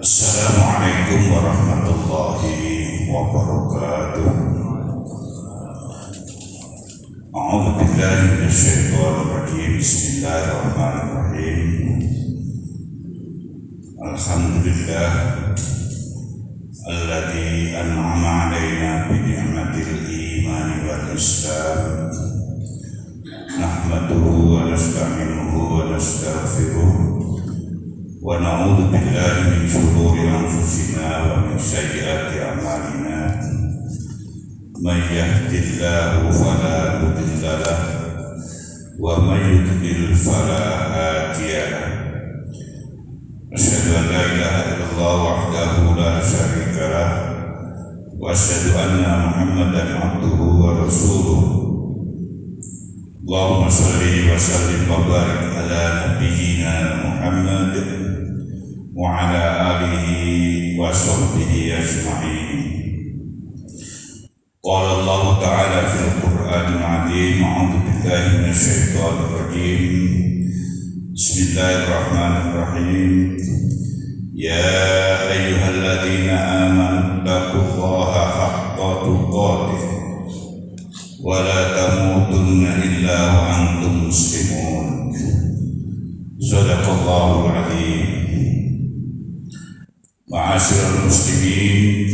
Assalamualaikum warahmatullahi wabarakatuh. A'udzu billahi minasyaitonir rajim. Bismillahirrahmanirrahim. Alhamdulillah alladzi an'ama 'alaina bi ni'matil iman wal islam. Nahmaduhu wa nasta'inuhu wa nastaghfiruh. Wa na'udzu billahi min shururi anfusina wa min sayyiati a'malina. May yahdihillahu fala mudilla lahu wa may yudlil fala hadiya lahu. Asyhadu an la ilaha illallah wahdahu la syarika lahu wa asyhadu anna Muhammadan abduhu wa rasuluh. Allahumma shalli wa sallim wa barik ala nabiyyina Muhammad wa ala alihi wa sahbihi ajma'in. Qala Allah ta'ala fil Qur'anil 'azim. A'udzu billahi minasyaitonir rajim. Bismillahirrahmanirrahim. Ya ayyuhalladzina amanu taqullaha haqqa tuqatih wa la tamutunna illa wa antum muslimun. Shadaqallahul 'azim. Ma'asyiral muslimin,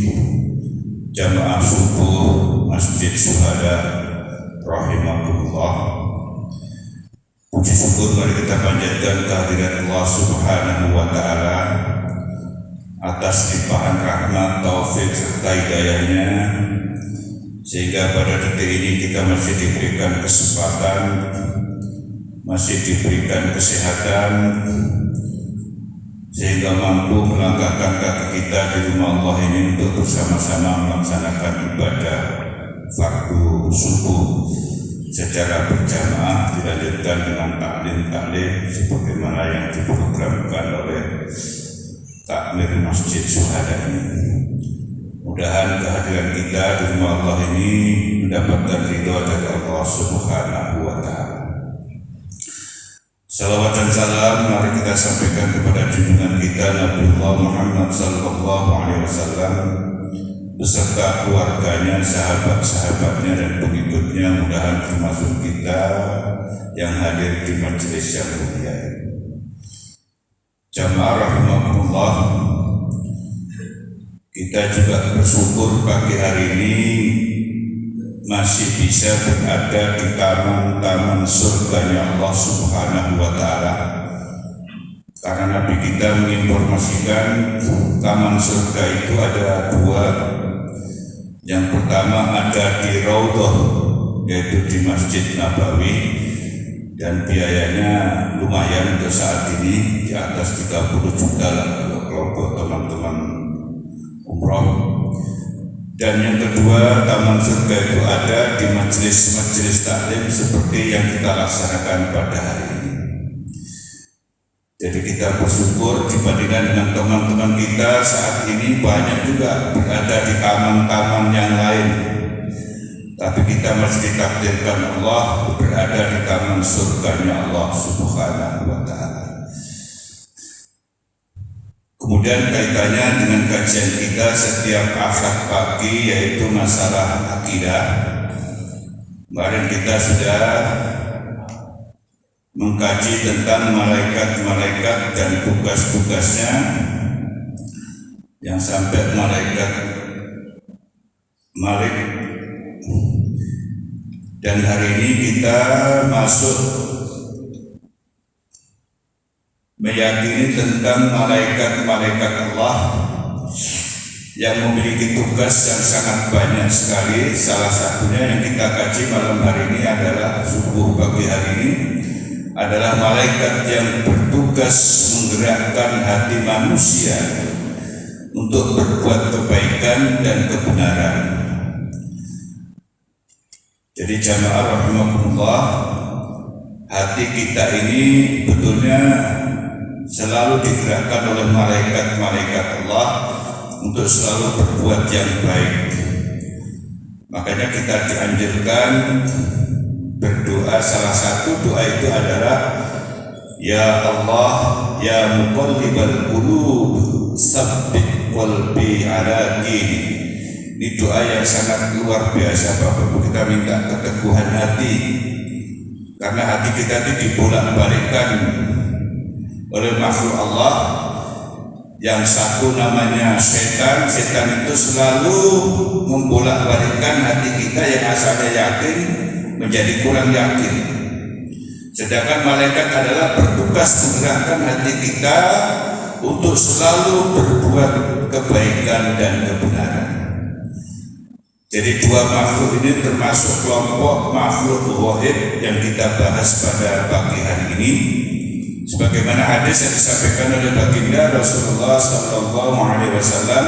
jamaah subuh Masjid Syuhada rahimakumullah. Puji syukur mari kita panjatkan kehadiran Allah Subhanahu wa taala atas limpahan rahmat, taufik serta hidayahnya, sehingga pada detik ini kita masih diberikan kesempatan, masih diberikan kesehatan, sehingga mampu melangkahkan kaki kita di rumah Allah ini untuk bersama-sama melaksanakan ibadah fardu subuh secara berjamaah, dilanjutkan dengan taklim sebagaimana yang diprogramkan oleh takmir Masjid Syuhada ini. Mudah-mudahan kehadiran kita di rumah Allah ini mendapatkan ridha dari Allah Subhanahu wa taala. Salawat dan salam mari kita sampaikan kepada junjungan kita Nabiullah Muhammad sallallahu alaihi wasallam beserta keluarganya, sahabat-sahabatnya dan pengikutnya, mudah-mudahan termasuk kita yang hadir di majelis yang mulia ini. Jamaah rahimakumullah, kita juga bersyukur pagi hari ini masih bisa berada di taman-taman surganya Allah Subhanahu wa taala. Karena Nabi kita menginformasikan taman surga itu ada dua. Yang pertama ada di Raudhah, yaitu di Masjid Nabawi, dan biayanya lumayan untuk saat ini, di atas 30 juta lah untuk kelompok teman-teman umroh. Dan yang kedua, taman surga itu ada di majelis-majelis taklim seperti yang kita laksanakan pada hari ini. Jadi kita bersyukur dibandingkan dengan teman-teman kita saat ini banyak juga berada di taman-taman yang lain. Tapi kita masih ditakdirkan Allah berada di taman surganya Allah Subhanahu wa taala. Kemudian kaitannya dengan kajian kita setiap Ahad pagi, yaitu masalah akidah. Kemarin kita sudah mengkaji tentang malaikat-malaikat dan tugas-tugasnya, yang sampai malaikat Malik. Dan hari ini kita masuk meyakini tentang malaikat-malaikat Allah yang memiliki tugas yang sangat banyak sekali. Salah satunya yang kita kaji malam hari ini adalah subuh pagi hari ini adalah malaikat yang bertugas menggerakkan hati manusia untuk berbuat kebaikan dan kebenaran. Jadi jamaah rahimakumullah, hati kita ini betulnya selalu digerakkan oleh malaikat-malaikat Allah untuk selalu berbuat yang baik. Makanya kita dianjurkan berdoa. Salah satu doa itu adalah Ya Allah, Ya Muqallibal Qulub, sabbit qalbi ala dini. Ini doa yang sangat luar biasa Bapak Ibu. Kita minta keteguhan hati, karena hati kita itu dibolak-balikkan oleh makhluk Allah. Yang satu namanya setan. Setan itu selalu membolak-balikkan hati kita yang asalnya yakin menjadi kurang yakin. Sedangkan malaikat adalah bertugas menggerakkan hati kita untuk selalu berbuat kebaikan dan kebenaran. Jadi dua makhluk ini termasuk kelompok makhluk ghaib yang kita bahas pada pagi hari ini. Sebagaimana hadis yang disampaikan oleh baginda Rasulullah sallallahu alaihi wasallam,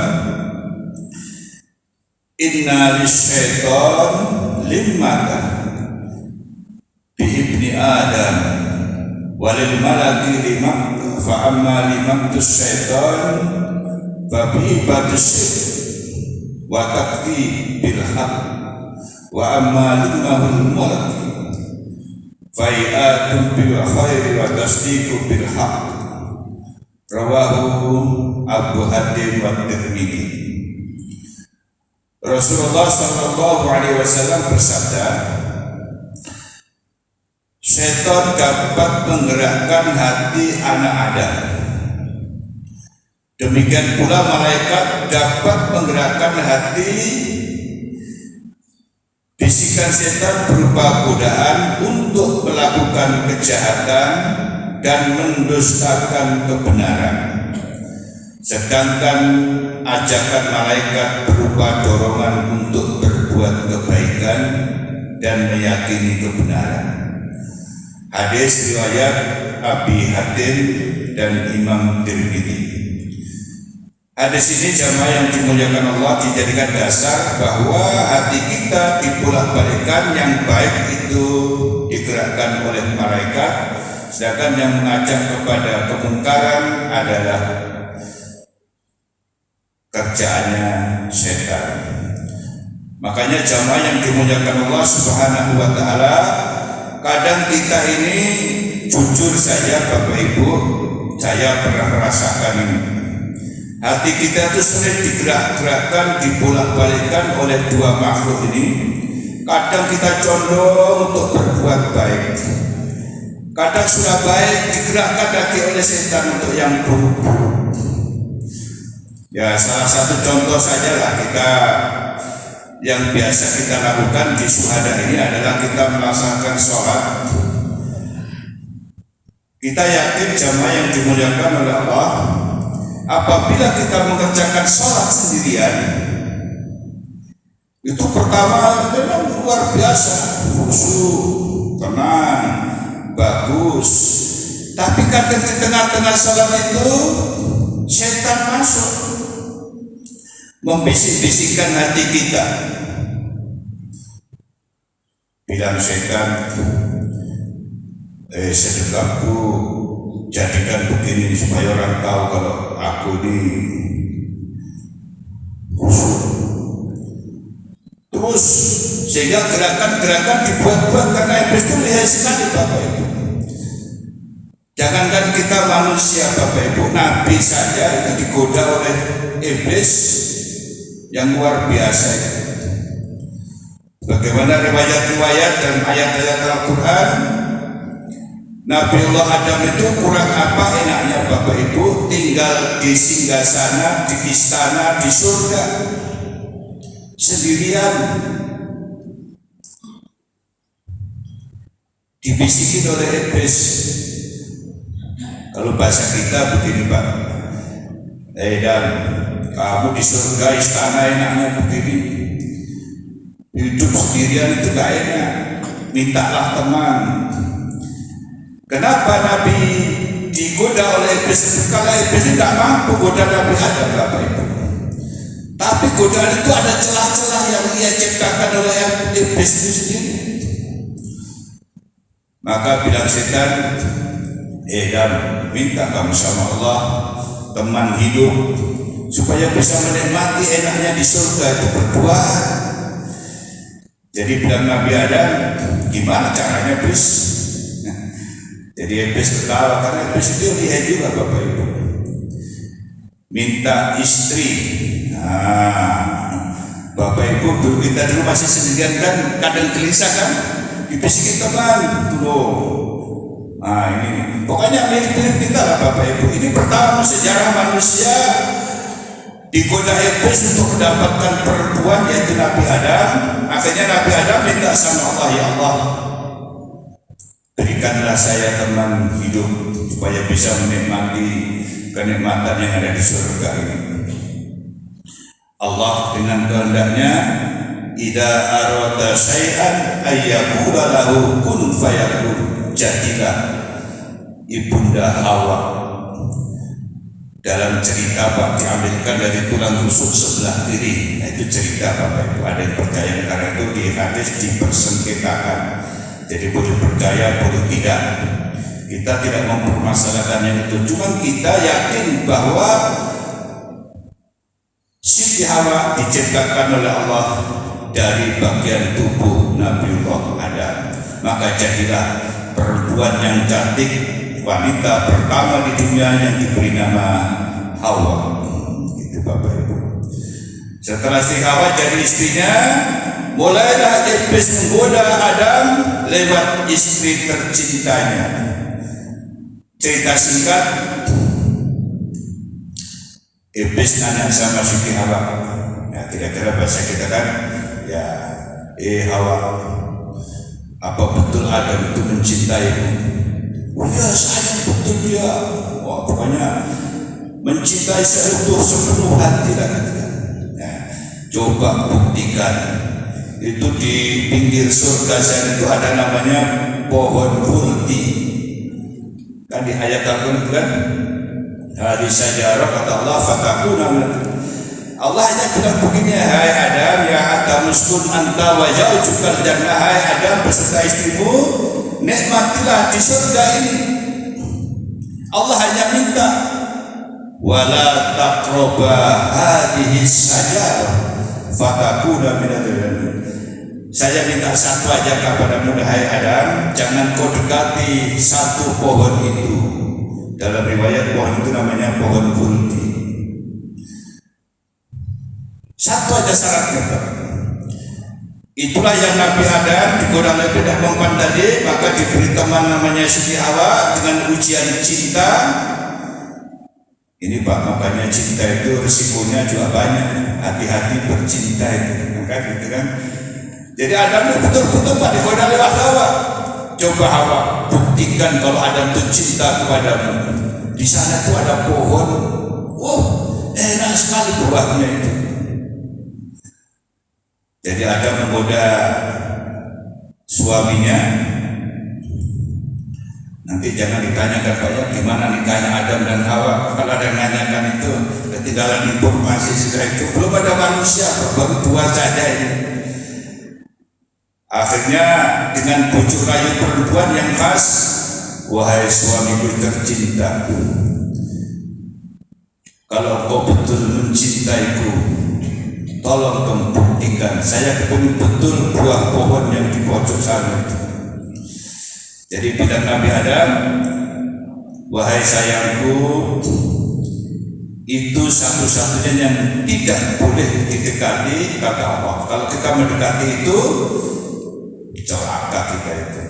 inna lisyaitan limmatan bi ibni adam walil malaki limak fa amma limaktus syaitan fa bi ibadus wa taqdi bil haq wa amma limahul malaki fai'atun bil khairi wa tasdiqu bil haq. Rawahu Abu Hatim wa Tirmidzi. Rasulullah sallallahu alaihi wasallam bersabda, setan dapat menggerakkan hati anak Adam. Demikian pula malaikat dapat menggerakkan hati. Bisikan setan berupa godaan untuk melakukan kejahatan dan mendustakan kebenaran. Sedangkan ajakan malaikat berupa dorongan untuk berbuat kebaikan dan meyakini kebenaran. Hadis riwayat Abi Hatim dan Imam Tirmidzi. Hadis ini jamaah yang dimuliakan Allah dijadikan dasar bahwa hati kita dibolak-balikkan. Yang baik itu digerakkan oleh malaikat, sedangkan yang mengajak kepada kemungkaran adalah kerjaannya setan. Makanya jamaah yang dimuliakan Allah Subhanahu wa taala, kadang kita ini jujur saja Bapak Ibu, saya pernah merasakan ini. Hati kita itu sering digerak-gerakkan, dibolak-balikkan oleh dua makhluk ini. Kadang kita condong untuk berbuat baik, kadang sudah baik digerakkan lagi oleh setan untuk yang buruk. Ya, salah satu contoh saja lah kita yang biasa kita lakukan di syuhada ini adalah kita melaksanakan sholat. Kita yakin jamaah yang dimuliakan oleh Allah, apabila kita mengerjakan sholat sendirian, itu pertama memang luar biasa, khusyuk, tenang, bagus. Tapi kadang di tengah-tengah sholat itu setan masuk, membisik-bisikkan hati kita. Bilang setan, sedekahku jadikan begini supaya orang tahu kalau aku ini khusyuk. Terus sehingga gerakan-gerakan dibuat-buat karena iblis itu lihat sekali Bapak Ibu. Jangankan kita manusia Bapak Ibu, Nabi saja itu digoda oleh iblis yang luar biasa. Bagaimana riwayat-riwayat dan ayat-ayat Al-Quran, Nabiullah Adam itu kurang apa enaknya Bapak Ibu, tinggal di singgasana, di istana, di surga sendirian, dibisikin oleh iblis. Kalau bahasa kita begini Pak, dan kamu di surga istana enaknya begini, hidup sendirian itu gak enak, mintalah teman. Kenapa Nabi digoda oleh iblis? Kalau iblis tidak mampu goda Nabi Adam Bapak Ibu. Tapi godaan itu ada celah-celah yang ia ciptakan oleh iblis itu sendiri. Maka bilang setan, dan minta kamu sama Allah teman hidup supaya bisa menikmati enaknya di surga itu berdua. Jadi bilang Nabi Adam, gimana caranya iblis? Jadi iblis ketawa karena iblis itu lihat juga Bapak Ibu. minta istri. Bapak Ibu, dulu kita dulu masih sendirian kan, kadang gelisah kan, dibisikin teman dulu. Ini pokoknya mirip-mirip kita lah Bapak Ibu. Ini pertama sejarah manusia digoda iblis untuk mendapatkan perempuan, yaitu Nabi Adam. Akhirnya Nabi Adam minta sama Allah, ya Allah, berikanlah saya teman hidup supaya bisa menikmati kenikmatan yang ada di surga ini. Allah dengan kehendaknya, idza arada syai'an ayyaqula lahu kun fayakun. Jadilah ibunda Hawa. Dalam cerita Pak, diambilkan dari tulang rusuk sebelah kiri. Nah, itu cerita Bapak Ibu. Ada yang percaya karena itu di hadis dipersengketakan. Jadi boleh percaya, boleh tidak. Kita tidak mempermasalahkan yang itu. Cuma kita yakin bahwa Siti Hawa diciptakan oleh Allah dari bagian tubuh Nabiullah Adam. Maka jadilah perempuan yang cantik, wanita pertama di dunia yang diberi nama Hawa. Itu Bapak Ibu. Setelah si Hawa jadi istrinya, mulailah iblis menggoda Adam lewat istri tercintanya. Cerita singkat, iblis nanya sama Siti Hawa. Ya, kira-kira bahasa kita kan, ya, Hawa, apa betul Adam itu mencintaimu? Oh ya, sayang betul dia. Wah, pokoknya mencintai sepenuh hati lah. Ya, coba buktikan. Itu di pinggir surga sana itu ada namanya pohon kulti. Kan di ayat Al-Quran kan, hari sajarah kata Allah fatakuna. Allah hanya bilang begini, hai Adam, ya Adam uskun anta wa zaujukal jannah, hai Adam beserta istrimu nikmatilah di surga ini. Allah hanya minta wala taqraba hadhihi sajarah fatakuna minal jannah. Saya minta satu aja kepadamu, hai Adam, jangan kau dekati satu pohon itu. Dalam riwayat pohon itu namanya pohon kulti. Satu aja syaratnya. Itulah yang Nabi Adam digoda oleh perempuan tadi, maka diberi teman namanya Siti Hawa dengan ujian cinta. Ini Pak, makanya cinta itu risikonya juga banyak. Hati-hati bercinta itu, gitu kan? Jadi Adam betul-betul Pak digoda lewat Hawa. Coba Hawa, buktikan kalau Adam itu cinta kepadamu. Di sana tuh ada pohon, enak sekali buahnya itu. Jadi Adam menggoda suaminya. Nanti jangan ditanyakan Pak, ya gimana nikahnya Adam dan Hawa. Kalau ada yang nanyakan itu, ketinggalan informasi sudah itu. Belum ada manusia, baru dua saja ini. Akhirnya dengan bujuk rayu perempuan yang khas, wahai suamiku tercinta, kalau kau betul mencintaiku, tolong kamu buktikan. Saya ketemu betul buah pohon yang di pojok sana itu. Jadi bilang Nabi Adam, wahai sayangku, itu satu-satunya yang tidak boleh didekati, kata Allah. Kalau kita mendekati itu, celaka kita itu.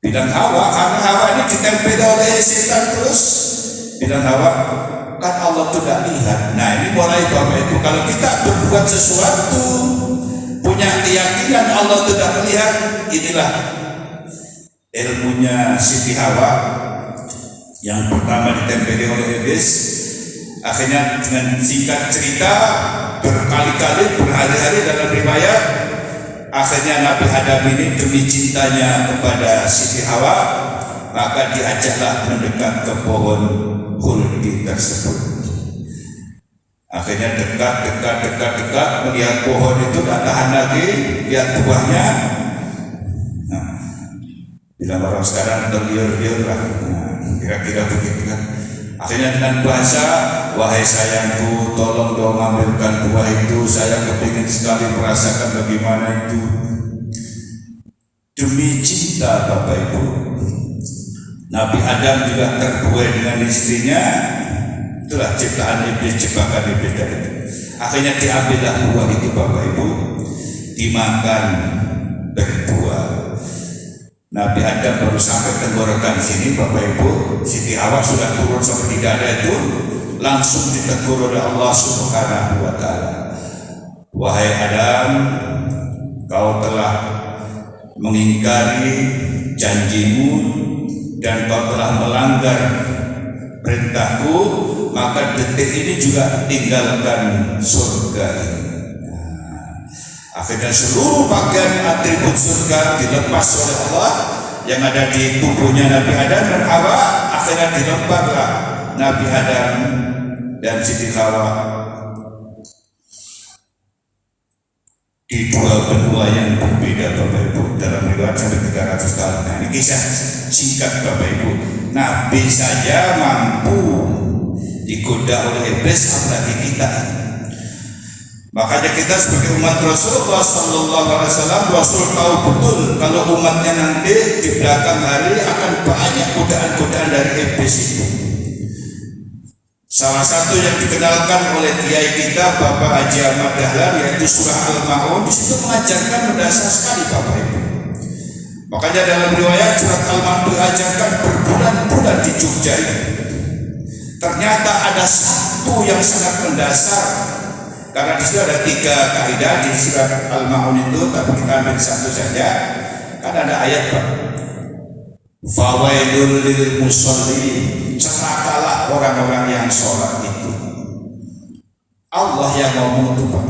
Bilang Hawa, karena Hawa ini ditempel oleh setan terus. Bilang Hawa, kan Allah tidak lihat. Nah ini mulai Bapak Ibu, kalau kita berbuat sesuatu punya keyakinan Allah tidak melihat, inilah ilmunya Siti Hawa yang pertama ditempeli oleh iblis. Akhirnya dengan singkat cerita, berkali-kali, berhari-hari dalam riwayat, akhirnya Nabi Adam ini demi cintanya kepada Siti Hawa, maka diajaklah mendekat ke pohon khuldi tersebut. Akhirnya dekat, melihat pohon itu tak tahan lagi, lihat buahnya. Nah, bila orang sekarang terliur-liur lah, kira-kira begitu kan. Akhirnya dengan bahasa, wahai sayangku, tolong dong ambilkan buah itu, saya kepingin sekali merasakan bagaimana itu. Demi cinta Bapak Ibu, Nabi Adam juga terbuai dengan istrinya, Itulah ciptaan iblis, jebakan iblis tadi. Akhirnya diambillah buah itu Bapak Ibu, dimakan berdua. Nabi Adam baru sampai tenggorokan sini Bapak Ibu, Siti Hawa sudah turun sampai di dada itu, langsung ditegur oleh Allah Subhanahu wa Ta'ala. Wahai Adam, kau telah mengingkari janjimu dan kau telah melanggar perintahku, maka detik ini juga tinggalkan surga ini. Akhirnya seluruh bagian atribut surga dilepas oleh Allah yang ada di tubuhnya Nabi Adam dan Hawa. Akhirnya dilemparlah Nabi Adam dan Siti Hawa di dua benua yang berbeda Bapak Ibu, dalam riwayat sampai 300 tahun. Nah, ini kisah singkat Bapak Ibu. Nabi saja mampu digoda oleh iblis, apalagi kita. Makanya kita sebagai umat Rasulullah Sallallahu Alaihi Wasallam, Rasul tahu betul kalau umatnya nanti di belakang hari akan banyak godaan-godaan dari iblis itu. Salah satu yang dikenalkan oleh kiai kita Bapak Haji Ahmad Dahlan yaitu surah Al-Ma'un, di situ mengajarkan mendasar sekali Bapak Ibu. Makanya dalam riwayat surat Al-Ma'un diajarkan berbulan-bulan di Jogja itu. Ternyata ada satu yang sangat mendasar, karena di situ ada 3 kaidah di surat Al-Ma'un itu, tapi kita ambil satu saja. Kan ada ayat Pak, fawailul lil musallin, celakalah orang-orang yang sholat itu. Allah yang ngomong itu Pak.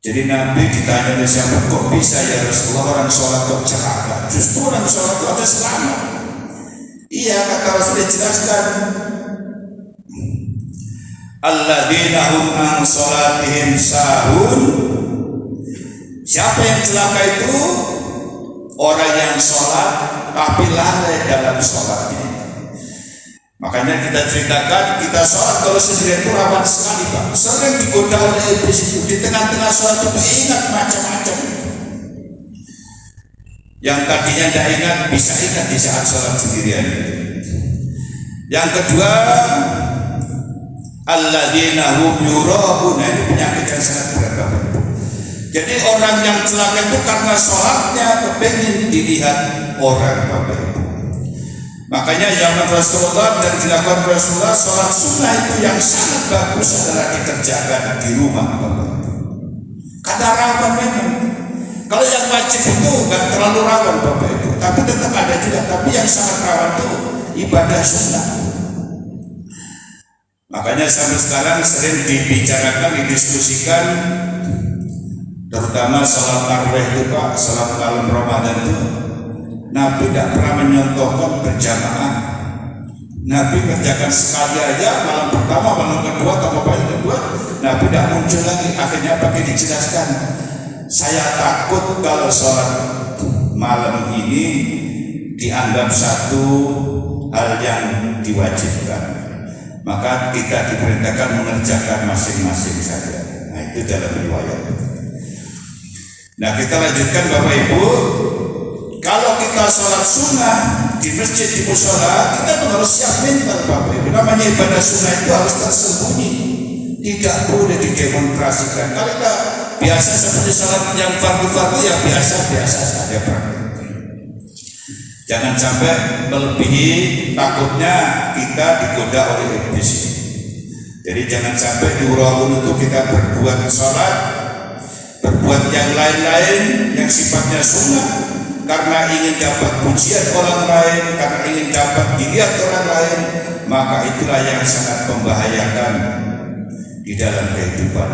Jadi Nabi ditanya oleh siapa, kok bisa ya Rasulullah orang sholat kok celaka? Justru orang sholat itu ada selamat. Iya, kata Rasul dijelaskan, alladzina hum an sholatihim sahun. Siapa yang celaka itu? Orang yang sholat tapi lalai dalam sholatnya. Makanya kita ceritakan, kita sholat kalau sendirian itu rawan sekali Pak. Sering digoda oleh iblis itu. Di tengah-tengah sholat itu ingat macam-macam. Yang tadinya tidak ingat, bisa ingat di saat sholat sendirian. Yang kedua, alladzina hum yura'un. Nah, ini penyakit yang sangat berat Bapak. Jadi orang yang celaka itu karena sholatnya kepingin dilihat orang Bapak Ibu. Makanya zaman Rasulullah dan dilakukan Rasulullah, sholat sunnah itu yang sangat bagus adalah dikerjakan di rumah Bapak Ibu. Karena rawan memang. Kalau yang wajib itu nggak terlalu rawan Bapak Ibu, tapi tetap ada juga. Tapi yang sangat rawan itu ibadah sunnah. Makanya sampai sekarang sering dibicarakan, didiskusikan, terutama salat tarawih itu Pak, salat malam Ramadan itu Nabi tidak pernah menyontohkan berjamaah. Nabi kerjakan sekali aja, malam pertama, malam kedua, atau malam kedua Nabi tidak muncul lagi. Akhirnya pakai dijelaskan, saya takut kalau sholat malam ini dianggap satu hal yang diwajibkan, maka kita diperintahkan mengerjakan masing-masing saja. Nah, itu dalam riwayat. Nah, kita lanjutkan Bapak Ibu. Kalau kita sholat sunnah di masjid, di musola, kita harus siap mental Bapak Ibu. Namanya ibadah sunnah itu harus tersembunyi, tidak boleh didemonstrasikan. Kalau kita biasa seperti sholat yang fardu-fardu, ya biasa-biasa saja praktik. Jangan sampai melebihi, takutnya kita digoda oleh iblis. Jadi jangan sampai diurahun itu kita berbuat sholat, berbuat yang lain-lain yang sifatnya sunnah, karena ingin dapat pujian orang lain, karena ingin dapat dilihat orang lain, maka itulah yang sangat membahayakan di dalam kehidupan.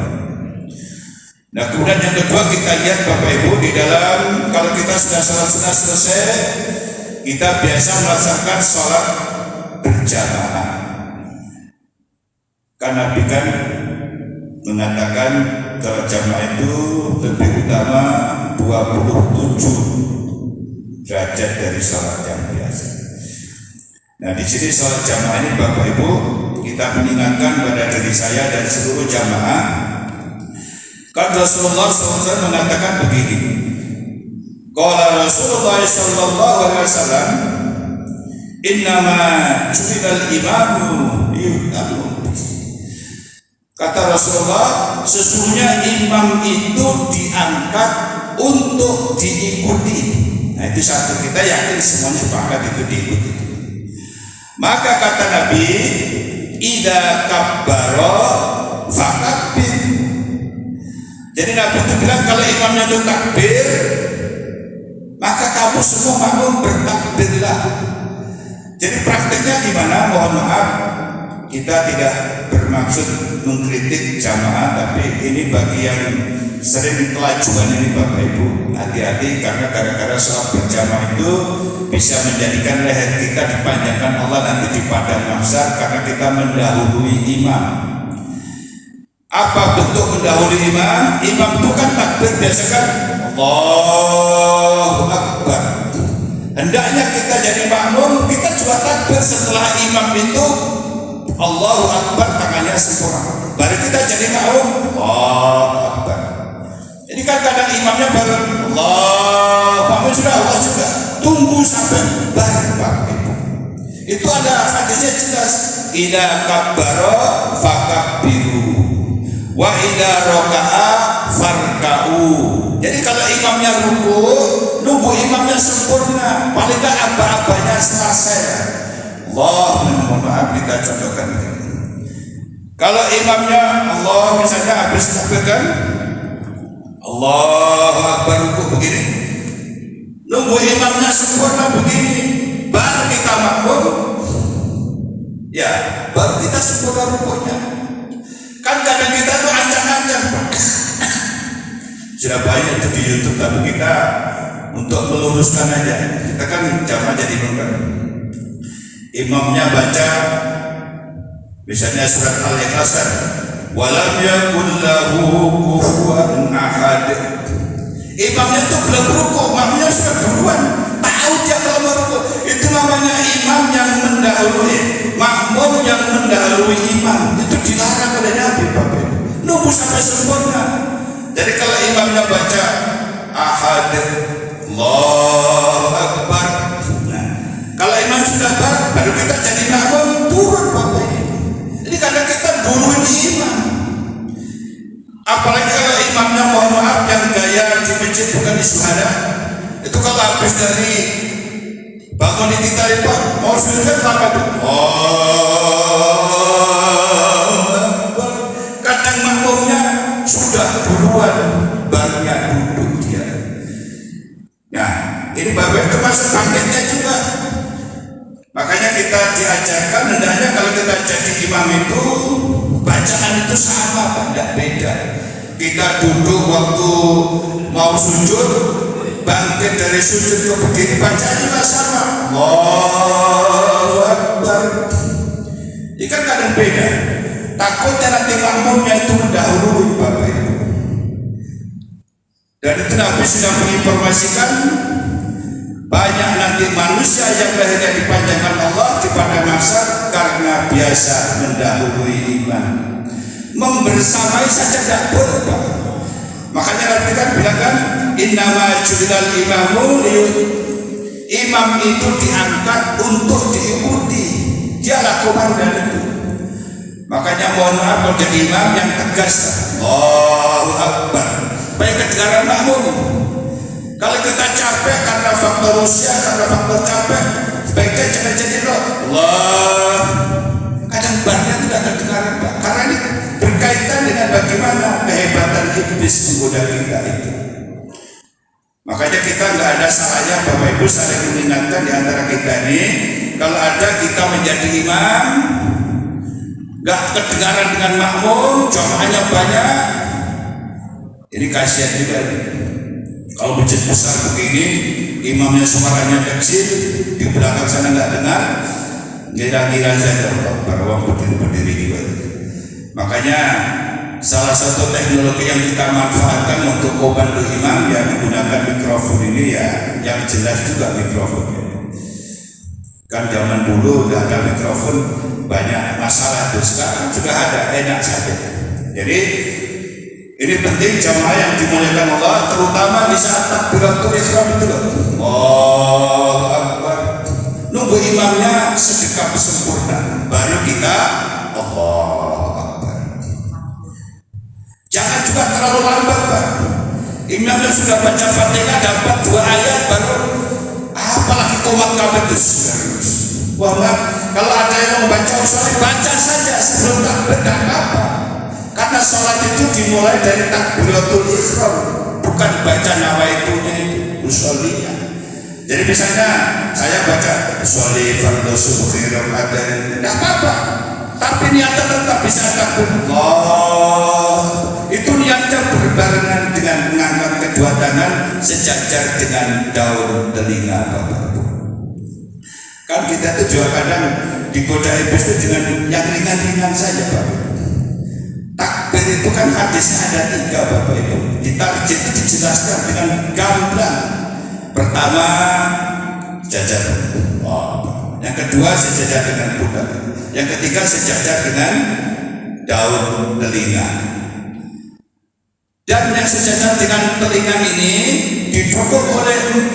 Nah, kemudian yang kedua kita lihat Bapak Ibu, di dalam kalau kita sudah sholat sunnah selesai, kita biasa melaksanakan sholat berjamaah. Karena Nabi kan mengatakan kalau jamaah itu lebih utama 27 derajat dari sholat yang biasa. Nah, di sini sholat jamaah ini Bapak Ibu, kita mengingatkan pada diri saya dan seluruh jamaah. Kan Rasulullah SAW mengatakan begini, qala Rasulullah SAW, innama ju'ilal imamu liyu'tammu. Kata Rasulullah, sesungguhnya imam itu diangkat untuk diikuti. Nah itu satu, kita yakin semuanya sepakat itu diikuti. Maka kata Nabi, idza kabbara fakabbir. Jadi Nabi itu bilang kalau imamnya itu takbir, maka kamu semua makmum bertakbirlah. Jadi prakteknya gimana? Mohon maaf, kita tidak bermaksud mengkritik jamaah, tapi ini bagi yang sering kelajuan ini Bapak Ibu, hati-hati karena gara-gara sholat berjamaah itu bisa menjadikan leher kita dipanjangkan Allah nanti di padang mahsyar karena kita mendahului imam. Apa bentuk mendahului imam? Imam itu kan takbir biasa kan Allahu Akbar. Hendaknya kita jadi makmum, kita juga takbir setelah imam itu Allahu Akbar, tangannya sempurna. Baru kita jadi makmum Allahu Akbar. Jadi kan kadang imamnya baru Allah, makmum sudah Allah juga. Tunggu sampai baru Bapak Ibu. Itu ada hadisnya jelas. Idza kabbara fakabbiru wa idza raka'a farka'u. Jadi kalau imamnya ruku, nunggu imamnya sempurna, paling enggak apa-apanya selesai. Mohon maaf kita contohkan. Kalau imamnya Allah misalnya habis takbir kan Allahu Akbar ruku begini, nunggu imamnya sempurna begini, baru kita makmum, ya baru kita sempurna rukunya. Kan kadang kita tuh ancang-ancang sudah banyak itu di YouTube, tapi kita untuk meluruskan aja, kita kan jamaah jadi benar. Imamnya baca misalnya surat Al-Ikhlas kan, walam yakul lahu kufuwan ahad. Imamnya tuh belum ruku, makmumnya sudah duluan, tahu dia kalau mau ruku. Itu namanya imam yang mendahului, makmum yang mendahului imam. Itu dilarang oleh Nabi Bapak. Nunggu sampai sempurna. Jadi kalau imamnya baca ahad Allahu Akbar, kalau imam sudah baru kita jadi makmum turun Bapak. Jadi kadang kita duluin imam. Apalagi kalau imamnya mohon maaf yang gaya di masjid bukan di syuhada. Itu kalau habis dari bangun di titari Pak, mau sujud apa tuh? Kadang makmumnya sudah duluan, barunya duduk dia. Nah, ini Bapak termasuk paketnya juga. Makanya kita diajarkan hendaknya kalau kita jadi imam itu bacaan itu sama Pak, tidak beda. Kita duduk waktu mau sujud, bangkit dari sujud ke begini, bacaan juga sama. Allahu Akbar. Ini kan kadang beda. Takutnya nanti makmumnya itu mendahului Bapak Ibu. Dan itu Nabi sudah menginformasikan banyak nanti manusia yang lehernya dipanjangkan Allah di padang mahsyar karena biasa mendahului imam. Membersamai saja tidak boleh Pak. Makanya Nabi kan bilang kan, innama ju'ilal imamu imam itu diangkat untuk diikuti. Dialah komandan itu. Makanya mohon maaf kalau jadi imam yang tegas, Allahu Akbar, baik kedengaran makmum. Kalau kita capek karena faktor usia, karena faktor capek, sebaiknya jangan jadi roh. Allah, kadang barnya tidak kedengaran Pak, karena ini berkaitan dengan bagaimana kehebatan iblis menggoda kita itu. Makanya kita nggak ada salahnya Bapak Ibu saling mengingatkan di antara kita ini. Kalau ada kita menjadi imam, nggak kedengaran dengan makmum, jamaahnya banyak, ini kasihan juga. Kalau masjid besar begini, imamnya suaranya kecil, di belakang sana nggak dengar, kira-kira saja para orang berdiri juga. Makanya salah satu teknologi yang kita manfaatkan untuk membantu imam ya menggunakan mikrofon ini ya, yang jelas juga mikrofonnya. Kan zaman dulu udah ada mikrofon, banyak masalah, terus sekarang sudah ada, enak saja. Jadi ini penting jamaah yang dimuliakan Allah, terutama di saat takbiratul ihram itu loh. Allahu Akbar. nunggu imamnya sedekap sempurna, baru kita Allahu Akbar. Jangan juga terlalu lambat, Pak. Imamnya sudah baca Fatihah dapat 2 ayat baru apalagi komat kabetus. Wah, kalau ada yang membaca usul baca saja sebelum takbir, tidak apa-apa. Karena sholat itu dimulai dari takbiratul ihram, bukan baca nawaitunya itu, usolnya. Jadi misalnya saya baca usolli fardhu subhi rakaatain, tidak apa-apa. Tapi niatnya tetap bisa takbir. Allah, itu niatnya berbarengan dengan mengangkat kedua tangan sejajar dengan daun telinga Bapak Ibu. Kan kita itu juga kadang digoda iblis itu dengan yang ringan-ringan saja Bapak Ibu. Takbir itu kan hadisnya ada 3 Bapak Ibu. Di tarjih itu dijelaskan dengan gamblang. Pertama sejajar, yang kedua sejajar dengan pundak, yang ketiga sejajar dengan daun telinga. Dan yang sejajar dengan telinga ini didukung oleh 4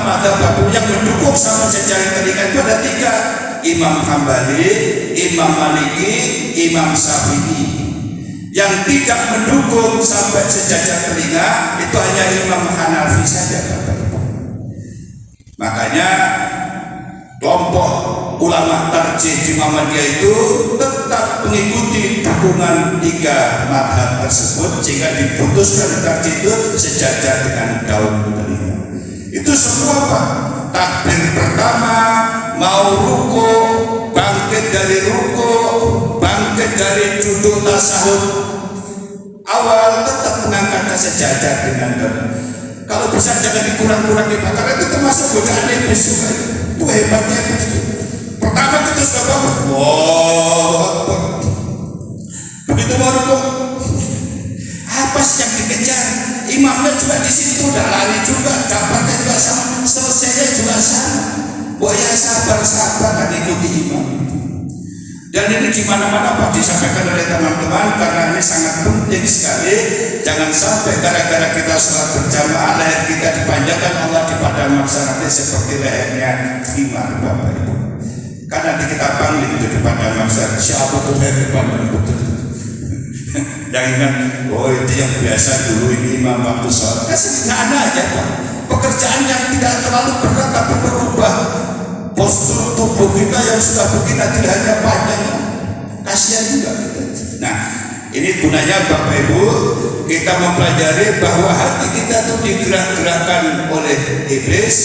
mazhab yang mendukung sama sejajar telinga itu ada 3: Imam Hambali, Imam Maliki, Imam Syafi'i. Yang tidak mendukung sampai sejajar telinga itu hanya Imam Hanafi saja Bapak Ibu. Makanya kelompok ulama tarjih di Muhammadiyah itu tetap mengikuti dukungan 3 mazhab tersebut, sehingga diputuskan tarjih itu sejajar dengan daun telinga. Itu semua Pak. Takbir pertama, mau ruku, bangkit dari ruku, bangkit dari duduk tasahud awal, tetap mengangkat sejajar dengan daun. Kalau bisa jangan dikurang-kurangi Pak, karena itu termasuk godaan iblis juga. Itu hebatnya iblis. Pertama kita sudah bangun, wow, begitu mau ruku, apa sih yang dikejar? Imamnya juga di situ, udah lari juga, dapatnya juga sama, selesainya juga sama. Ya sabar-sabar kan ikuti imam. Dan ini di mana-mana Pak disampaikan oleh teman-teman, karena ini sangat penting sekali. Jangan sampai gara-gara kita sholat berjamaah leher kita dipanjangkan Allah di padang mahsyar nanti seperti lehernya himar Bapak Ibu. Karena nanti kita panggil itu di padang mahsyar, siapa tuh leher di padang betul. Yang ingat, oh itu yang biasa dulu ini imam waktu sholat. Kan sederhana aja Pak. Pekerjaan yang tidak terlalu berat tapi berubah postur tubuh kita yang sudah begini tidak hanya panjang, kasihan juga kita. Nah, ini gunanya Bapak Ibu, kita mempelajari bahwa hati kita itu digerak-gerakkan oleh iblis,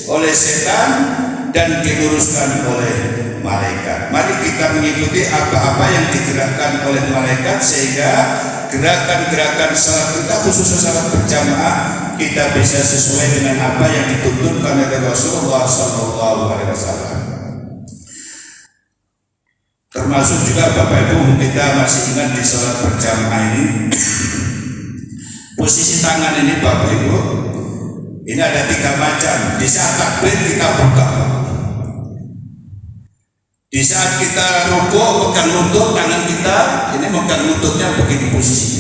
oleh setan, dan diluruskan oleh malaikat. Mari kita mengikuti apa-apa yang digerakkan oleh malaikat, sehingga gerakan-gerakan salat kita khususnya salat berjamaah kita bisa sesuai dengan apa yang dituntunkan oleh Rasulullah SAW. Termasuk juga Bapak Ibu, kita masih ingat di salat berjamaah ini posisi tangan ini Bapak Ibu, ini ada 3 macam. Di saat takbir kita buka, di saat kita rukuk pegang lutut, tangan kita ini megang lututnya begini posisinya.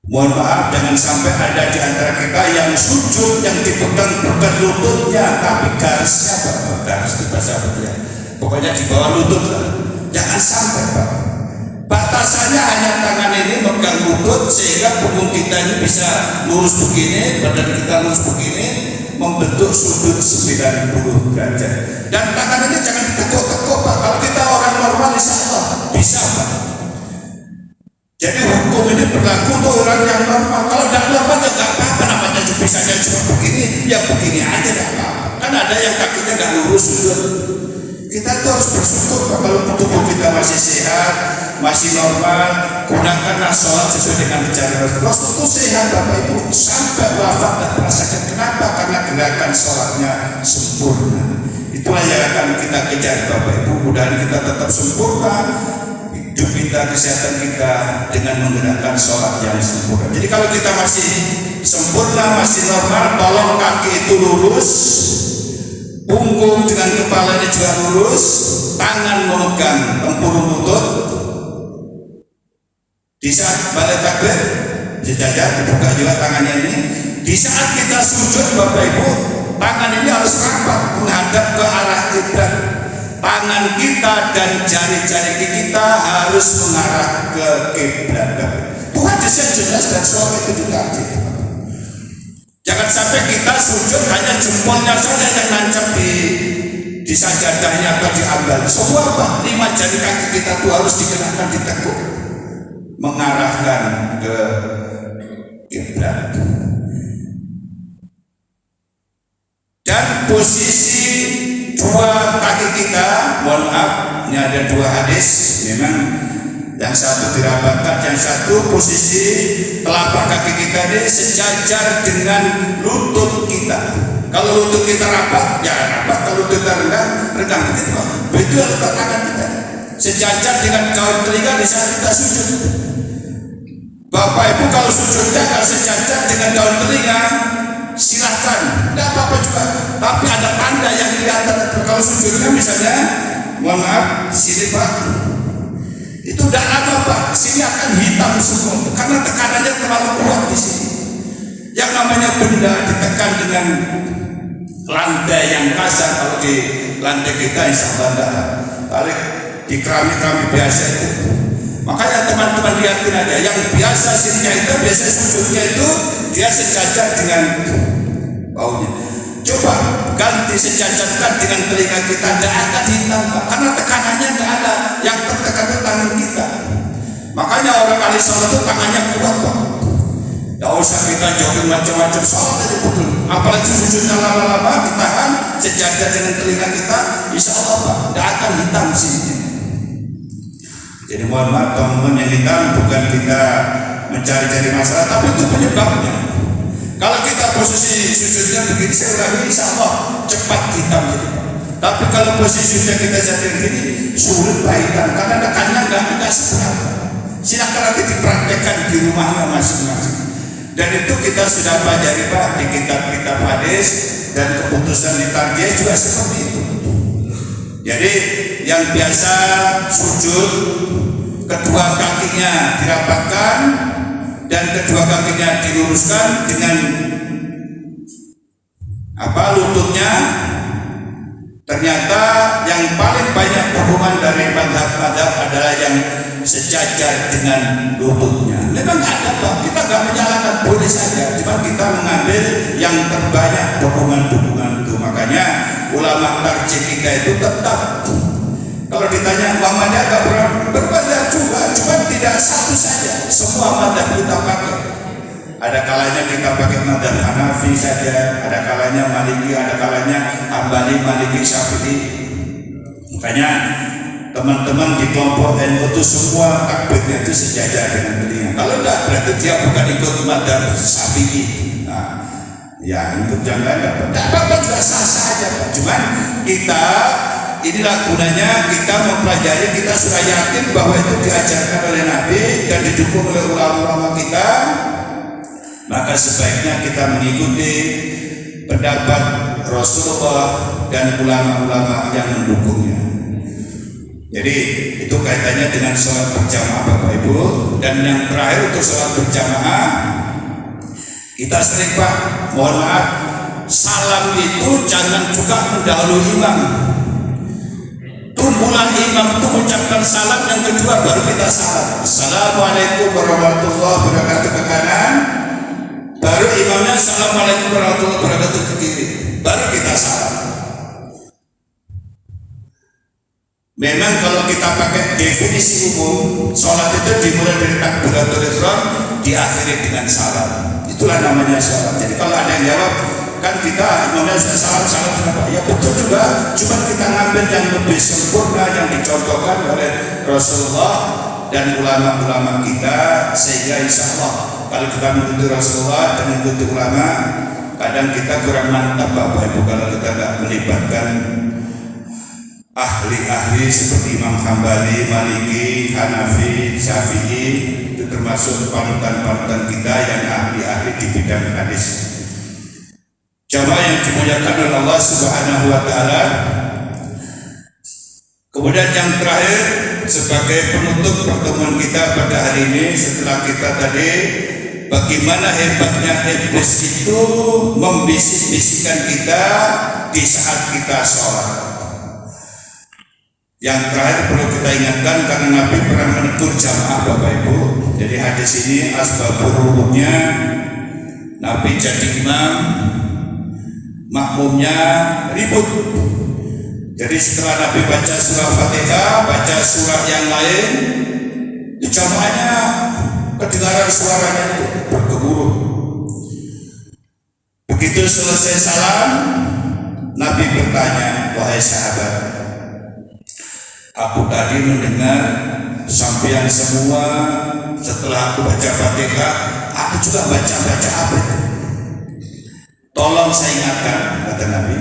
Mohon maaf, jangan sampai ada di antara kita yang sujud yang dipegang bukan lututnya tapi garisnya Pak. Garis itu bahasa apa ya? Pokoknya di bawah lutut lah. Jangan sampai Pak. Batasannya hanya tangan ini megang lutut sehingga punggung kita ini bisa lurus begini, badan kita lurus begini, membentuk sudut 90 derajat. Dan tangan ini jangan ditekuk-tekuk Pak. Kalau kita orang normal insya Allah bisa Pak. Jadi hukum ini berlaku untuk orang yang normal. Kalau tidak normal ya nggak apa-apa, namanya bisanya cuma begini, ya begini aja nggak apa-apa. Kan ada yang kakinya nggak lurus sudut. Kita tuh harus bersyukur Pak, kalau tubuh kita masih sehat, masih normal. Gunakanlah sholat sesuai dengan ajaran Rasul itu sehat Bapak Ibu sampai wafat dan merasakan. Kenapa? Karena gerakan sholatnya sempurna. Itulah yang akan kita kejar Bapak Ibu. Mudah-mudahan kita tetap sempurna hidup kita, kesehatan kita dengan menggunakan sholat yang sempurna. Jadi kalau kita masih sempurna, masih normal, tolong kaki itu lurus, punggung dengan kepala ini juga lurus, tangan memegang tempurung lutut. Di saat balik takbir sejajar, dibuka juga tangannya ini. Di saat kita sujud Bapak Ibu, tangan ini harus rapat menghadap ke arah kiblat. Tangan kita dan jari-jari kita harus mengarah ke kiblat. Itu hadisnya jelas dan soal itu dikaji. Jangan sampai kita sujud hanya jempolnya saja yang nancap di sajadahnya atau diambil. Semua apa? 5 jari kaki kita itu harus dikenakan ditekuk, mengarahkan ke kiblat. Dan posisi 2 kaki kita, mohon maaf, ini ada 2 hadis, memang yang satu dirapatkan, yang satu posisi telapak kaki kita ini sejajar dengan lutut kita. Kalau lutut kita rapat, ya rapat. Kalau lutut kita renggang begitu. Begitu letak tangan kita sejajar dengan kaum telinga di saat kita sujud. Bapak Ibu kalau sujudnya kalau sejajar dengan daun telinga, silahkan, tidak apa-apa juga. Tapi ada tanda yang kelihatan. Kalau sujudnya misalnya, mohon maaf, sini Pak, itu tidak lama Pak, sini akan hitam semua karena tekanannya terlalu kuat di sini. Yang namanya benda ditekan dengan lantai yang kasar. Kalau di lantai kita insya Allah tidak, tarik di keramik-keramik biasa itu. Makanya teman-teman lihatin aja, yang biasa sininya itu, biasa sujudnya itu dia sejajar dengan baunya. Coba ganti sejajarkan dengan telinga kita, tidak akan hitam Pak, karena tekanannya tidak ada. Yang tertekan itu tangan kita. Makanya orang ahli sholat itu tangannya kuat Pak. Tidak usah kita jogging macam-macam, sholat aja betul. Apalagi sujudnya lama-lama ditahan sejajar dengan telinga kita, insya Allah Pak, tidak akan hitam sini. Jadi mohon maaf teman-teman, yang hitam bukan kita mencari-cari masalah, tapi itu penyebabnya. Kalau kita posisi sujudnya begini, saya ulangi, insya Allah cepat hitam jadi. Tapi kalau posisi sujudnya kita jadi begini, sulit Pak hitam, karena tekannya nggak seberapa. Silakan nanti dipraktekkan di rumahnya masing-masing. Dan itu kita sudah pelajari Pak di kitab-kitab hadis, dan keputusan di tarbiyah juga seperti itu. Jadi yang biasa sujud, kedua kakinya dirapatkan dan kedua kakinya diluruskan dengan lututnya. Ternyata yang paling banyak dukungan dari mazhab-mazhab adalah yang sejajar dengan lututnya. Memang ada Pak, kita nggak menyalahkan, boleh saja, cuma kita mengambil yang terbanyak dukungan-dukungan itu. Makanya ulama tarjih kita itu tetap, kalau ditanya Muhammadiyah agak berbeda juga, cuma tidak satu saja, semua mazhab kita pakai. Ada kalanya kita pakai mazhab Hanafi saja, ada kalanya Maliki, ada kalanya Hambali, Maliki, Syafi'i. Makanya teman-teman di kelompok NU itu semua takbirnya itu sejajar dengan telinga. Kalau tidak, berarti dia bukan ikut mazhab Syafi'i. Nah, ya ikut yang lain tidak apa-apa, juga sah-sah aja. Cuman kita, inilah gunanya kita mempelajari, kita sudah yakin bahwa itu diajarkan oleh Nabi dan didukung oleh ulama-ulama kita. Maka sebaiknya kita mengikuti pendapat Rasulullah dan ulama-ulama yang mendukungnya. Jadi itu kaitannya dengan sholat berjamaah Bapak Ibu. Dan yang terakhir untuk sholat berjamaah, kita sering Pak, mohon maaf, salam itu jangan juga mendahului imam. Tunggulah imam itu mengucapkan salam, yang kedua baru kita salam. Assalamualaikum warahmatullahi wabarakatuh ke kanan, baru imamnya assalamualaikum warahmatullahi wabarakatuh ke kiri, baru kita salam. Memang kalau kita pakai definisi umum, sholat itu dimulai dari takbiratul ihram, diakhiri dengan salam. Itulah namanya sholat. Jadi kalau ada yang jawab, kan kita imamnya salam kenapa? Ya betul juga, cuma kita ngambil yang lebih sempurna yang dicontohkan oleh Rasulullah dan ulama-ulama kita, sehingga insya Allah kalau kita mengikuti Rasulullah dan mengikuti ulama, kadang kita kurang mantap Bapak Ibu kalau kita nggak melibatkan ahli-ahli seperti Imam Hambali, Maliki, Hanafi, Syafi'i. Itu termasuk panutan-panutan kita yang ahli-ahli di bidang hadis. Jamaah yang dimuliakan oleh Allah Subhanahu wa Ta'ala. Kemudian yang terakhir sebagai penutup pertemuan kita pada hari ini, setelah kita tadi bagaimana hebatnya iblis itu membisik-bisikkan kita di saat kita sholat. Yang terakhir perlu kita ingatkan, karena Nabi pernah menegur jamaah Bapak Ibu. Jadi hadis ini asbabul wurudnya, Nabi jadi imam, makmumnya ribut. Jadi setelah Nabi baca surah Fatihah, baca surah yang lain, di jamaahnya kedengaran suaranya itu bergemuruh. Begitu selesai salam, Nabi bertanya, wahai sahabat, aku tadi mendengar sampean semua setelah aku baca Fatihah, aku juga baca apa itu? Tolong saya ingatkan, kata Nabi,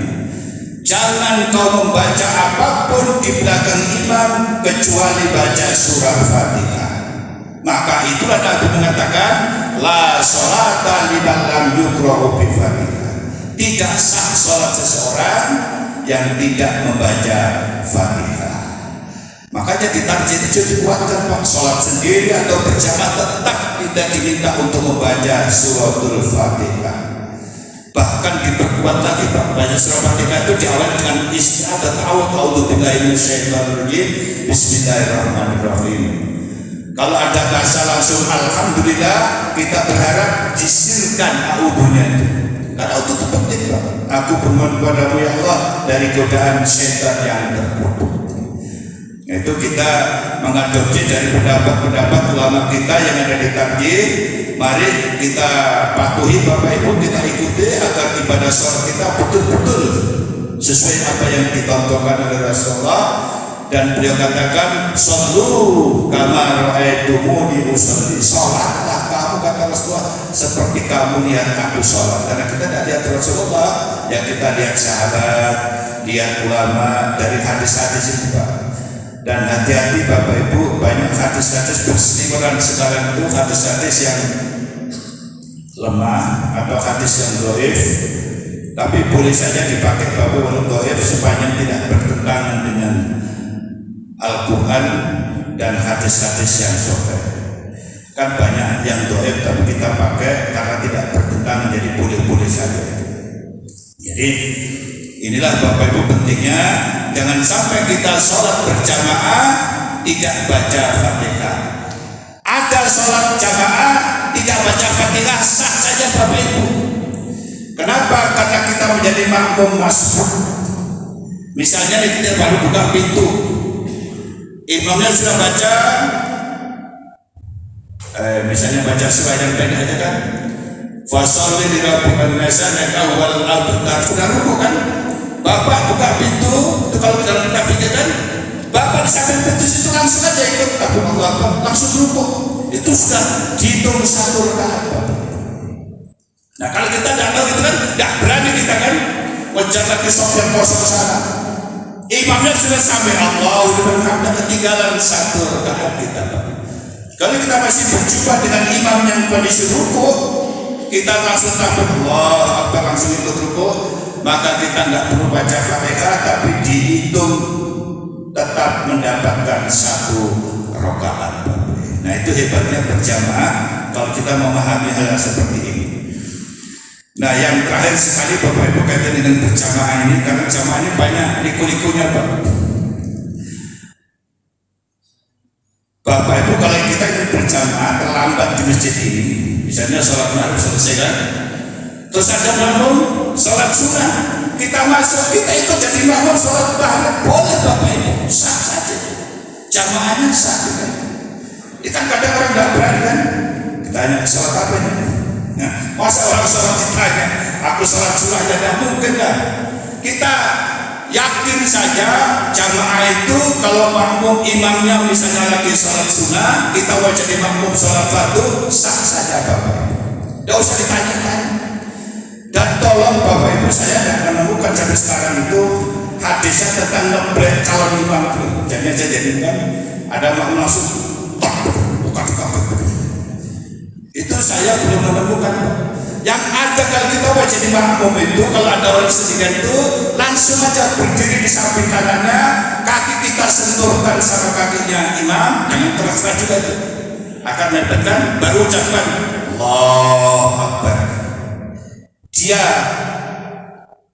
jangan kau membaca apapun di belakang imam kecuali baca surah Fatihah. Maka itulah Nabi mengatakan, la sholata liman lam yuqra'u bi Fatihah. Tidak sah sholat seseorang yang tidak membaca Fatihah. Makanya di tarjih itu dikuatkan, Pak, sholat sendiri atau berjamaah tetap tidak diminta untuk membaca suratul Fatihah. Bahkan diperkuat lagi, Pak, baca surah Fatihah itu diawali dengan isti'adzah, a'udzubillahi minasyaitonir rajim, bismillahirrahmanirrahim. Kalau ada bahasa langsung alhamdulillah, kita berharap disirkan a'udzunya itu. Karena itu penting, Pak. Aku bermohon kepadamu ya Allah dari godaan setan yang terkutuk. Itu kita mengadopsi dari pendapat-pendapat ulama kita yang ada di tarjih. Mari kita patuhi Bapak Ibu, kita ikuti agar ibadah sholat kita betul-betul sesuai apa yang ditontonkan oleh Rasulullah. Dan beliau katakan, shollu kama ra'aitumuni usolli. Sholatlah kamu, kata Rasulullah, seperti kamu lihat aku sholat. Karena kita tidak lihat Rasulullah, yang kita lihat sahabat, lihat ulama dari hadis-hadis itu, Pak. Dan hati-hati Bapak Ibu, banyak hadis-hadis berseliweran sekarang itu, hadis-hadis yang lemah atau hadis yang dhaif, tapi boleh saja dipakai Bapak Ibu dhaif sepanjang tidak bertentangan dengan Al-Quran dan hadis-hadis yang sahih. Kan banyak yang dhaif tapi kita pakai karena tidak bertentangan, jadi boleh-boleh saja. Jadi inilah Bapak Ibu pentingnya, jangan sampai kita sholat berjamaah tidak baca Fatihah. Ada sholat jamaah tidak baca Fatihah, sah saja Bapak Ibu. Kenapa? Karena kita menjadi makmum masbuk. Misalnya kita baru buka pintu, imamnya sudah baca, misalnya baca surah yang pendek aja kan, fasolli li rabbika nasannaka wal abtar, sudah rukuk kan? Bapak buka pintu, itu kalau dalam grafiknya kan, Bapak di samping pintu itu langsung aja ikut Allah, langsung rukuk. Itu sudah dihitung satu rakaat. Nah kalau kita tidak tahu itu kan, tidak berani kita kan, wajar lagi sok yang kosong sana. Imamnya sudah sampai Allahu liman hamidah, ketinggalan satu rakaat kita. Kalau kita masih berjumpa dengan imam yang kondisi rukuk, kita langsung takut Allah Akbar, langsung ikut rukuk, maka kita tidak perlu baca Fatihah, tapi dihitung tetap mendapatkan satu rakaat. Nah itu hebatnya berjamaah kalau kita memahami hal seperti ini. Nah yang terakhir sekali Bapak Ibu kaitan dengan berjamaah ini, karena jamaah ini banyak liku-likunya, Pak. Bapak Ibu kalau kita ingin berjamaah terlambat di masjid ini, misalnya sholat maghrib selesai kan, terus ada makmum sholat sunnah, kita masuk, kita ikut jadi makmum sholat maghrib, boleh Bapak Ibu, sah saja, jamaahnya sah kan. Kita kadang orang nggak berani kan, ditanya sholat apa ini? Nah, masa orang sholat ditanya, aku sholat sunnah, tidak mungkin lah. Kita yakin saja jamaah itu kalau makmum imamnya misalnya lagi sholat sunnah, kita wajib makmum sholat fardu, sah saja Bapak. Tidak usah ditanya-tanya. Dan tolong Bapak Ibu, saya tidak menemukan sampai sekarang itu hadisnya tentang ngeblek calon imam itu. Jadi aja jadikan ada makmum langsung bukan. Itu saya belum menemukan. Yang ada kalau kita wajib makmum itu, kalau ada orang sendirian itu langsung aja berdiri di samping kanannya, kaki kita sentuhkan sama kakinya imam, jangan terasa juga itu akan mendapatkan, baru ucapkan Allah Akbar. Dia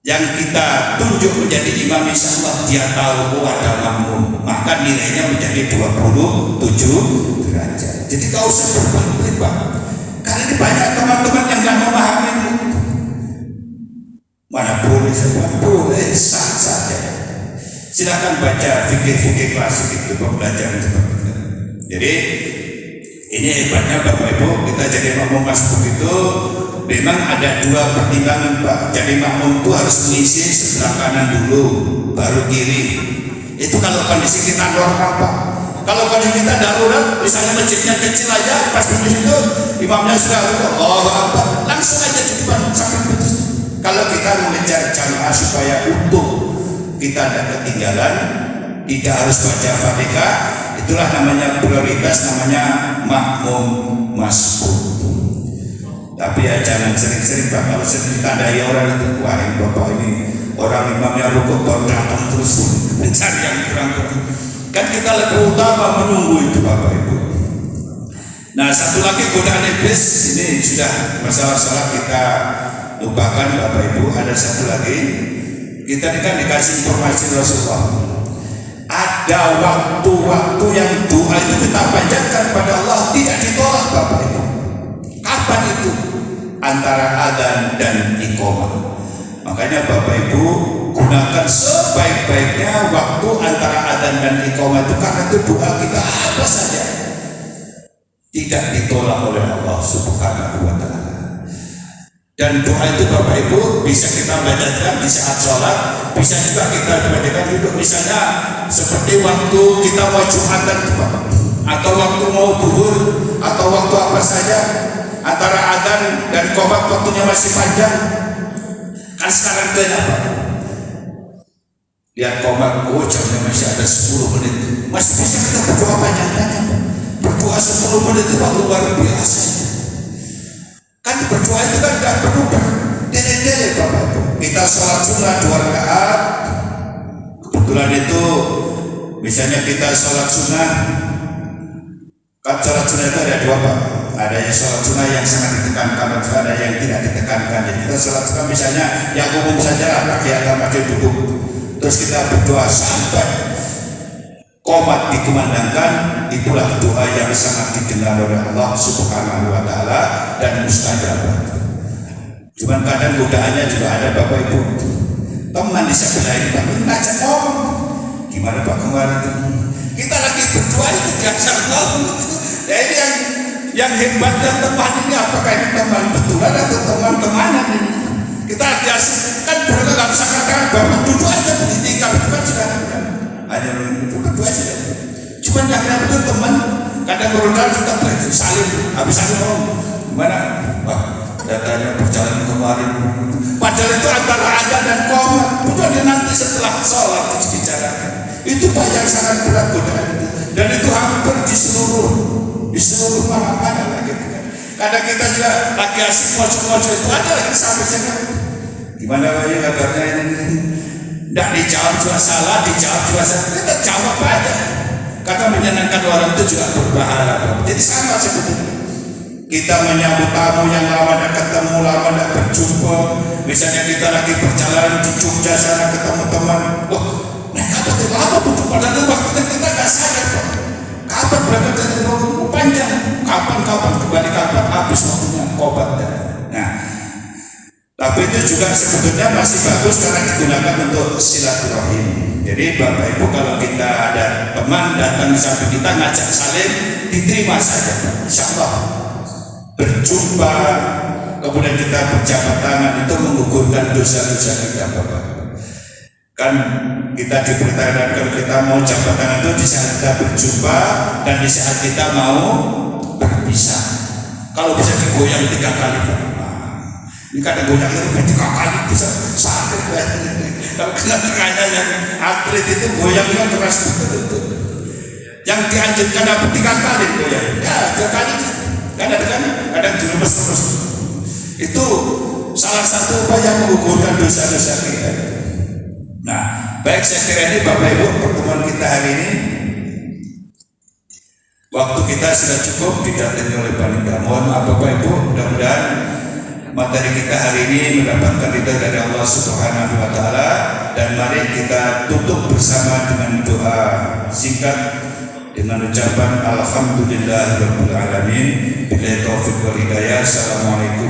yang kita tunjuk menjadi imam, insya Allah dia tahu ada makmum, maka nilainya menjadi 27 derajat. Jadi kau usah berbelit-belit Pak, karena ini banyak teman-teman yang nggak memahami itu. Mana boleh, boleh sah saja. Silakan baca fikih-fikih klasik itu, pembelajaran seperti itu. Jadi ini hebatnya Bapak Ibu, kita jadi makmum masbuk itu memang ada dua pertimbangan Pak. Jadi makmum itu harus mengisi sebelah kanan dulu, baru kiri. Itu kalau kondisi kita normal Pak. Kalau kondisi kita darurat, misalnya masjidnya kecil aja, pas di situ imamnya sudah langsung aja di depan sampai putus. Kalau kita mengejar jamaah supaya utuh, kita tidak ketinggalan, tidak harus baca Fatihah, itulah namanya prioritas, namanya makmum masbuk. Tapi ya jangan sering-sering Pak, kalau sering ditandai orang itu, wah ini Bapak ini orang imamnya rukuk baru datang terus mencari yang kurang-kurang. Kan kita lebih utama menunggu itu Bapak Ibu. Nah satu lagi godaan iblis, ini sudah masalah-masalah kita lupakan Bapak Ibu. Ada satu lagi, kita kan dikasih informasi Rasulullah, ada waktu-waktu yang doa itu kita panjatkan pada Allah tidak ditolak Bapak Ibu. Kapan itu? Antara adzan dan iqamah. Makanya Bapak Ibu gunakan sebaik-baiknya waktu antara adzan dan iqamah itu, karena itu doa kita apa saja tidak ditolak oleh Allah Subhanahu wa Ta'ala. Dan doa itu Bapak Ibu bisa kita bacakan di saat sholat, bisa juga kita bacakan duduk, misalnya seperti waktu kita mau Jumatan atau waktu mau duhur atau waktu apa saja, antara adzan dan qomat waktunya masih panjang. Kan sekarang itu apa? Lihat qomat, oh jamnya masih ada 10 menit, masih bisa kita berdoa panjang-panjang. Berdoa 10 menit itu luar biasa. Kan berdoa itu kan tidak perlu berdele-dele Bapak Ibu. Kita sholat sunnah 2 rakaat, kebetulan itu misalnya kita sholat sunnah, kan sholat sunnah itu ada 2 Pak. Ada yang sholat sunnah yang sangat ditekankan, ada yang tidak ditekankan. Jadi kita sholat sunnah misalnya yang umum saja, pakai duduk, terus kita berdoa sampai qomat dikumandangkan, itulah doa yang sangat didengar oleh Allah Subhanahu wa Ta'ala dan mustajab. Cuman kadang godaannya juga ada Bapak Ibu. Teman di sebelah ini Pak, ngajak ngomong, gimana Pak kemarin itu? Kita lagi berdoa itu diajak ngomong. Ya ini yang hebatnya teman ini, apakah ini teman betulan atau teman-temanan ini? Kita lagi asik, kan mereka nggak bisa katakan Bapak duduk aja begini, kalau itu kan sudah hanya itu berdua saja. Cuman yang kenapa itu teman, kadang berulang kita saling, habis saling ngomong, gimana? Wah, datanya berjalan kemarin. Padahal itu antara adzan dan qomat, itu nanti setelah sholat itu dibicarakan. Itu Pak yang sangat berat godaan itu, dan itu hampir di seluruh mana-mana lagi. Kadang kita juga lagi asik mojok-mojok itu ada lagi sampai sana. Gimana Pak ya kabarnya ini? Tidak dijawab juga salah, dijawab juga salah, kita jawab aja. Karena menyenangkan orang itu juga berpahala. Jadi sama sebetulnya. Kita menyambut tamu yang lama tidak ketemu, lama tidak berjumpa. Misalnya kita lagi perjalanan di Jogja sana ketemu teman. Wah, mereka betul lama berjumpa, dan waktu kita nggak sadar. Kapan berangkat dari rumah panjang? Kapan kembali kapan? Habis waktunya qomat. Nah, tapi itu juga sebetulnya masih bagus karena digunakan untuk silaturahim. Jadi Bapak Ibu kalau kita ada teman datang di samping kita ngajak salim, diterima saja. Insya Allah berjumpa, kemudian kita berjabat tangan, itu menggugurkan dosa-dosa kita Bapak. Kan kita diberitakan kalau kita mau jabat tangan itu di saat kita berjumpa dan di saat kita mau berpisah. Kalau bisa digoyang 3 kali Pak. Ini kadang goyangnya lebih 3 kali bisa sakit. Kalau kena tengahnya yang atlet itu goyangnya keras betul-betul. Yang dianjurkan dapat 3 kali goyang. Ya 3 kali. Kadang dilemes terus. Itu salah satu upaya menggugurkan dosa-dosa kita. Nah, baik saya kira ini Bapak Ibu pertemuan kita hari ini. Waktu kita sudah cukup didatangi oleh panitia. Mohon maaf Bapak Ibu, mudah-mudahan materi kita hari ini mendapatkan ridha dari Allah Subhanahu wa taala, dan mari kita tutup bersama dengan doa singkat dengan ucapan alhamdulillahirabbil alamin. Billahi taufiq wal hidayah. Assalamualaikum